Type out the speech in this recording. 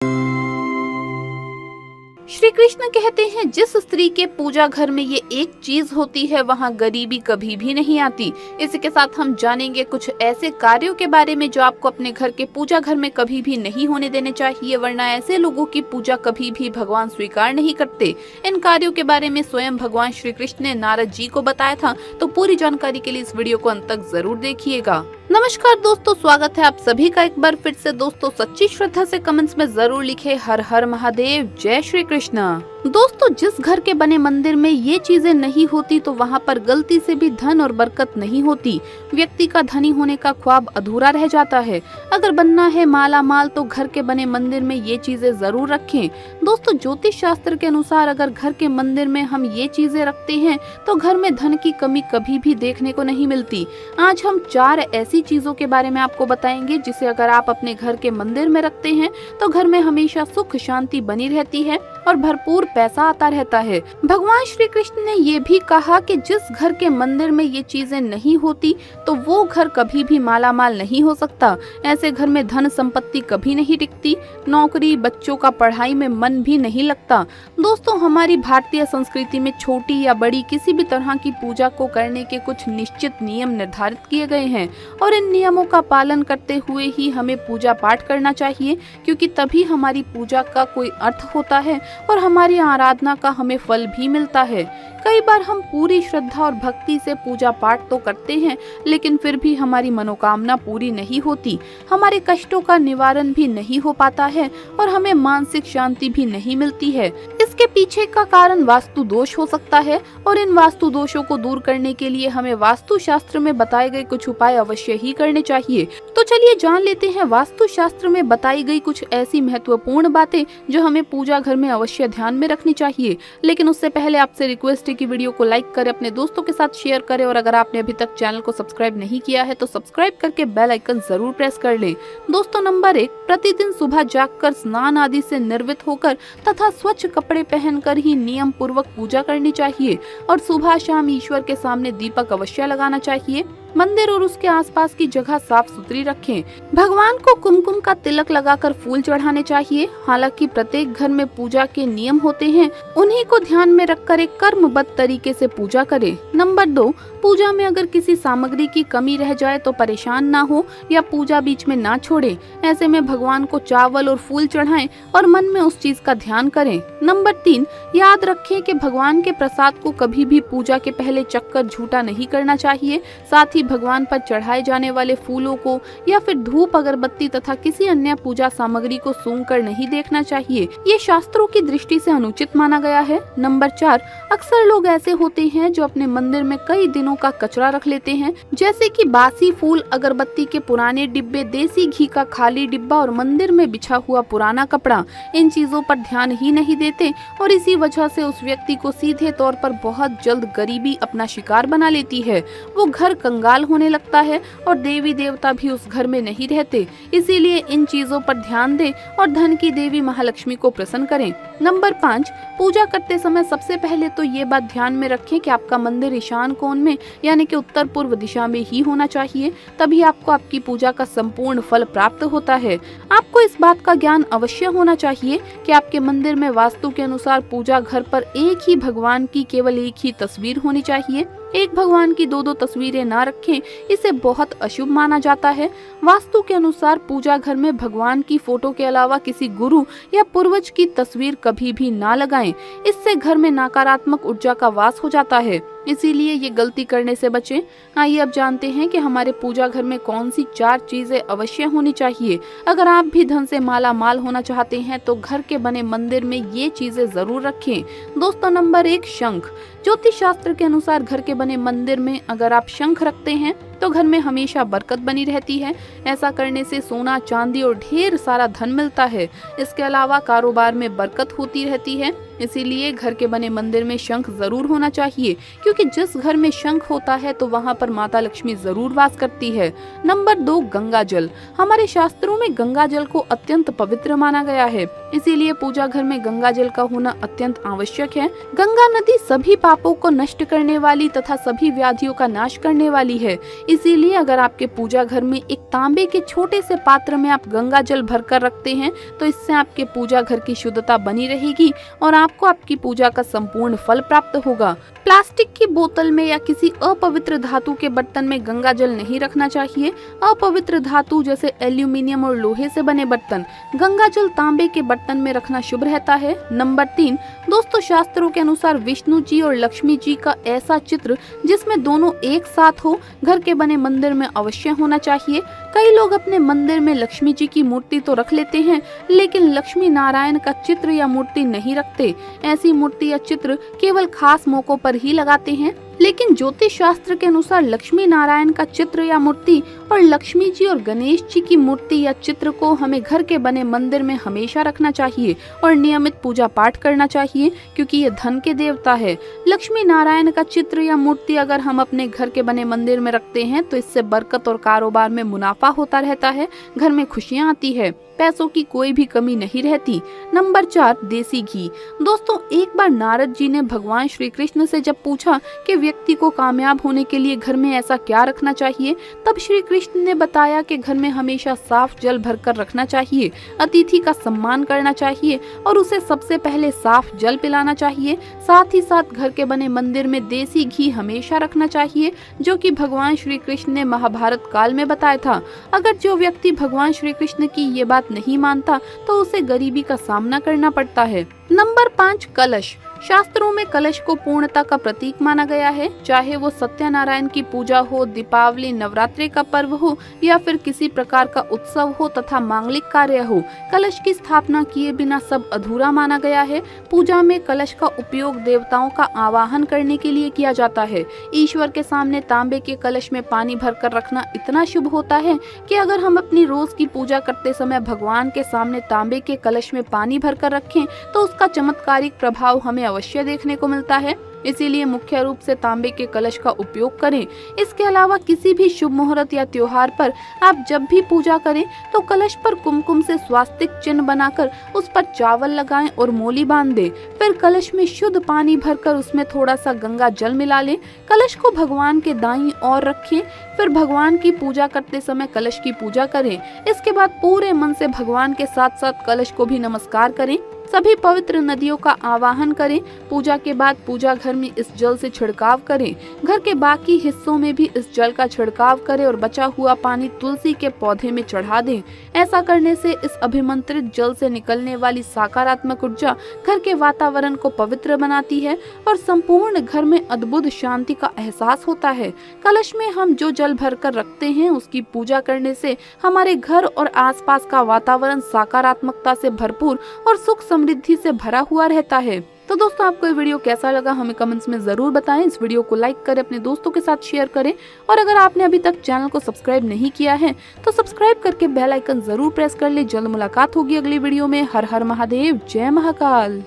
श्री कृष्ण कहते हैं, जिस स्त्री के पूजा घर में ये एक चीज होती है वहाँ गरीबी कभी भी नहीं आती। इसी के साथ हम जानेंगे कुछ ऐसे कार्यों के बारे में जो आपको अपने घर के पूजा घर में कभी भी नहीं होने देने चाहिए, वरना ऐसे लोगों की पूजा कभी भी भगवान स्वीकार नहीं करते। इन कार्यों के बारे में स्वयं भगवान श्री कृष्ण ने नारद जी को बताया था, तो पूरी जानकारी के लिए इस वीडियो को अंत तक जरूर देखिएगा। नमस्कार दोस्तों, स्वागत है आप सभी का एक बार फिर से। दोस्तों सच्ची श्रद्धा से कमेंट्स में जरूर लिखे हर हर महादेव, जय श्री कृष्ण। दोस्तों जिस घर के बने मंदिर में ये चीजें नहीं होती तो वहाँ पर गलती से भी धन और बरकत नहीं होती। व्यक्ति का धनी होने का ख्वाब अधूरा रह जाता है। अगर बनना है माला माल तो घर के बने मंदिर में ये चीजें जरूर रखें। दोस्तों ज्योतिष शास्त्र के अनुसार अगर घर के मंदिर में हम ये चीजें रखते हैं तो घर में धन की कमी कभी भी देखने को नहीं मिलती। आज हम 4 ऐसी चीजों के बारे में आपको बताएंगे जिसे अगर आप अपने घर के मंदिर में रखते हैं तो घर में हमेशा सुख शांति बनी रहती है और भरपूर पैसा आता रहता है। भगवान श्री कृष्ण ने ये भी कहा कि जिस घर के मंदिर में ये चीजें नहीं होती तो वो घर कभी भी माला माल नहीं हो सकता। ऐसे घर में धन संपत्ति कभी नहीं टिकती, नौकरी, बच्चों का पढ़ाई में मन भी नहीं लगता। दोस्तों हमारी भारतीय संस्कृति में छोटी या बड़ी किसी भी तरह की पूजा को करने के कुछ निश्चित नियम निर्धारित किए गए हैं और इन नियमों का पालन करते हुए ही हमें पूजा पाठ करना चाहिए, क्योंकि तभी हमारी पूजा का कोई अर्थ होता है और हमारी आराधना का हमें फल भी मिलता है। कई बार हम पूरी श्रद्धा और भक्ति से पूजा पाठ तो करते हैं लेकिन फिर भी हमारी मनोकामना पूरी नहीं होती, हमारे कष्टों का निवारण भी नहीं हो पाता है और हमें मानसिक शांति भी नहीं मिलती है। इसके पीछे का कारण वास्तु दोष हो सकता है और इन वास्तु दोषों को दूर करने के लिए हमें वास्तु शास्त्र में बताए गए कुछ उपाय अवश्य ही करने चाहिए। तो चलिए जान लेते हैं वास्तु शास्त्र में बताई गई कुछ ऐसी महत्वपूर्ण बातें जो हमें पूजा घर में अवश्य ध्यान में रखनी चाहिए। लेकिन उससे पहले आपसे रिक्वेस्ट है कि वीडियो को लाइक करें, अपने दोस्तों के साथ शेयर करें और अगर आपने अभी तक चैनल को सब्सक्राइब नहीं किया है तो सब्सक्राइब करके बेल आइकन जरूर प्रेस कर लें। दोस्तों नंबर 1, प्रतिदिन सुबह जागकर स्नान आदि से निर्वित होकर तथा स्वच्छ कपड़े पहनकर ही नियम पूर्वक पूजा करनी चाहिए और सुबह शाम ईश्वर के सामने दीपक अवश्य लगाना चाहिए। मंदिर और उसके आसपास की जगह साफ सुथरी रखें। भगवान को कुमकुम का तिलक लगाकर फूल चढ़ाने चाहिए। हालांकि प्रत्येक घर में पूजा के नियम होते हैं, उन्हीं को ध्यान में रखकर एक कर्मबद्ध तरीके से पूजा करें। नंबर 2, पूजा में अगर किसी सामग्री की कमी रह जाए तो परेशान ना हो या पूजा बीच में ना छोड़े। ऐसे में भगवान को चावल और फूल चढ़ाएं और मन में उस चीज का ध्यान करें। नंबर 3, याद रखें कि भगवान के प्रसाद को कभी भी पूजा के पहले चक्कर झूठा नहीं करना चाहिए। साथ ही भगवान पर चढ़ाए जाने वाले फूलों को या फिर धूप, अगरबत्ती तथा किसी अन्य पूजा सामग्री को सूंघकर नहीं देखना चाहिए। ये शास्त्रों की दृष्टि से अनुचित माना गया है। नंबर 4, अक्सर लोग ऐसे होते हैं जो अपने मंदिर में कई दिनों का कचरा रख लेते हैं, जैसे कि बासी फूल, अगरबत्ती के पुराने डिब्बे, देसी घी का खाली डिब्बा और मंदिर में बिछा हुआ पुराना कपड़ा। इन चीजों पर ध्यान ही नहीं देते और इसी वजह से उस व्यक्ति को सीधे तौर पर बहुत जल्द गरीबी अपना शिकार बना लेती है। वो घर कंगाल होने लगता है और देवी देवता भी उस घर में नहीं रहते। इसीलिए इन चीजों पर ध्यान दें और धन की देवी महालक्ष्मी को प्रसन्न करें। नंबर 5, पूजा करते समय सबसे पहले तो ये बात ध्यान में रखें कि आपका मंदिर ईशान कोण में यानी कि उत्तर पूर्व दिशा में ही होना चाहिए, तभी आपको आपकी पूजा का संपूर्ण फल प्राप्त होता है। आपको इस बात का ज्ञान अवश्य होना चाहिए कि आपके मंदिर में वास्तु के अनुसार पूजा घर पर एक ही भगवान की केवल एक ही तस्वीर होनी चाहिए। एक भगवान की 2-2 तस्वीरें ना रखें, इसे बहुत अशुभ माना जाता है। वास्तु के अनुसार पूजा घर में भगवान की फोटो के अलावा किसी गुरु या पूर्वज की तस्वीर कभी भी ना लगाएं। इससे घर में नकारात्मक ऊर्जा का वास हो जाता है, इसीलिए ये गलती करने से बचें। आइए अब जानते हैं कि हमारे पूजा घर में कौन सी 4 चीजें अवश्य होनी चाहिए। अगर आप भी धन से माला माल होना चाहते हैं तो घर के बने मंदिर में ये चीजें जरूर रखें। दोस्तों नंबर 1, शंख। ज्योतिष शास्त्र के अनुसार घर के बने मंदिर में अगर आप शंख रखते हैं तो घर में हमेशा बरकत बनी रहती है। ऐसा करने से सोना, चांदी और ढेर सारा धन मिलता है। इसके अलावा कारोबार में बरकत होती रहती है। इसीलिए घर के बने मंदिर में शंख जरूर होना चाहिए, क्योंकि जिस घर में शंख होता है तो वहाँ पर माता लक्ष्मी जरूर वास करती है। नंबर 2, गंगा जल। हमारे शास्त्रों में गंगा जल को अत्यंत पवित्र माना गया है, इसीलिए पूजा घर में गंगा जल का होना अत्यंत आवश्यक है। गंगा नदी सभी पापों को नष्ट करने वाली तथा सभी व्याधियों का नाश करने वाली है, इसीलिए अगर आपके पूजा घर में एक तांबे के छोटे से पात्र में आप गंगा जल भरकर रखते हैं तो इससे आपके पूजा घर की शुद्धता बनी रहेगी और आपको आपकी पूजा का संपूर्ण फल प्राप्त होगा। प्लास्टिक की बोतल में या किसी अपवित्र धातु के बर्तन में गंगा जल नहीं रखना चाहिए। अपवित्र धातु जैसे एल्यूमिनियम और लोहे से बने बर्तन, गंगा जल तांबे के बर्तन में रखना शुभ रहता है। नंबर 3, दोस्तों शास्त्रों के अनुसार विष्णु जी और लक्ष्मी जी का ऐसा चित्र जिसमें दोनों एक साथ हो, घर के बने मंदिर में अवश्य होना चाहिए। कई लोग अपने मंदिर में लक्ष्मी जी की मूर्ति तो रख लेते हैं, लेकिन लक्ष्मी नारायण का चित्र या मूर्ति नहीं रखते। ऐसी मूर्ति या चित्र केवल खास मौकों पर ही लगाते हैं, लेकिन ज्योतिष शास्त्र के अनुसार लक्ष्मी नारायण का चित्र या मूर्ति और लक्ष्मी जी और गणेश जी की मूर्ति या चित्र को हमें घर के बने मंदिर में हमेशा रखना चाहिए और नियमित पूजा पाठ करना चाहिए, क्योंकि ये धन के देवता है। लक्ष्मी नारायण का चित्र या मूर्ति अगर हम अपने घर के बने मंदिर में रखते हैं तो इससे बरकत और कारोबार में मुनाफा होता रहता है, घर में खुशियाँ आती है, पैसों की कोई भी कमी नहीं रहती। नंबर 4, देसी घी। दोस्तों एक बार नारद जी ने भगवान श्री कृष्ण से जब पूछा कि व्यक्ति को कामयाब होने के लिए घर में ऐसा क्या रखना चाहिए, तब श्री कृष्ण ने बताया कि घर में हमेशा साफ जल भरकर रखना चाहिए, अतिथि का सम्मान करना चाहिए और उसे सबसे पहले साफ जल पिलाना चाहिए। साथ ही साथ घर के बने मंदिर में देसी घी हमेशा रखना चाहिए, जो कि भगवान श्री कृष्ण ने महाभारत काल में बताया था। अगर जो व्यक्ति भगवान श्री कृष्ण की ये बात नहीं मानता तो उसे गरीबी का सामना करना पड़ता है। नंबर 5, कलश। शास्त्रों में कलश को पूर्णता का प्रतीक माना गया है, चाहे वो सत्यनारायण की पूजा हो, दीपावली, नवरात्रि का पर्व हो या फिर किसी प्रकार का उत्सव हो तथा मांगलिक कार्य हो। कलश की स्थापना किए बिना सब अधूरा माना गया है। पूजा में कलश का उपयोग देवताओं का आवाहन करने के लिए किया जाता है। ईश्वर के सामने तांबे के कलश में पानी भरकर रखना इतना शुभ होता है कि अगर हम अपनी रोज की पूजा करते समय भगवान के सामने तांबे के कलश में पानी भरकर रखें तो उसका चमत्कारिक प्रभाव हमें अवश्य देखने को मिलता है। इसीलिए मुख्य रूप से तांबे के कलश का उपयोग करें। इसके अलावा किसी भी शुभ मुहूर्त या त्योहार पर आप जब भी पूजा करें तो कलश पर कुमकुम से स्वास्तिक चिन्ह बनाकर उस पर चावल लगाएं और मोली बांध दें। फिर कलश में शुद्ध पानी भरकर उसमें थोड़ा सा गंगा जल मिला लें। कलश को भगवान के दाईं ओर रखें। फिर भगवान की पूजा करते समय कलश की पूजा करें। इसके बाद पूरे मन से भगवान के साथ साथ कलश को भी नमस्कार करें। सभी पवित्र नदियों का आवाहन करें। पूजा के बाद पूजा घर में इस जल से छिड़काव करें। घर के बाकी हिस्सों में भी इस जल का छिड़काव करें और बचा हुआ पानी तुलसी के पौधे में चढ़ा दें। ऐसा करने से इस अभिमंत्रित जल से निकलने वाली सकारात्मक ऊर्जा घर के वातावरण को पवित्र बनाती है और संपूर्ण घर में अद्भुत शांति का एहसास होता है। कलश में हम जो जल भरकर रखते हैं उसकी पूजा करने से हमारे घर और आसपास का वातावरण सकारात्मकता से भरपूर और सुख समृद्धि से भरा हुआ रहता है। तो दोस्तों आपको ये वीडियो कैसा लगा हमें कमेंट्स में जरूर बताएं। इस वीडियो को लाइक करें, अपने दोस्तों के साथ शेयर करें और अगर आपने अभी तक चैनल को सब्सक्राइब नहीं किया है तो सब्सक्राइब करके बेल आइकन जरूर प्रेस कर ले। जल्द मुलाकात होगी अगली वीडियो में। हर हर महादेव, जय महाकाल।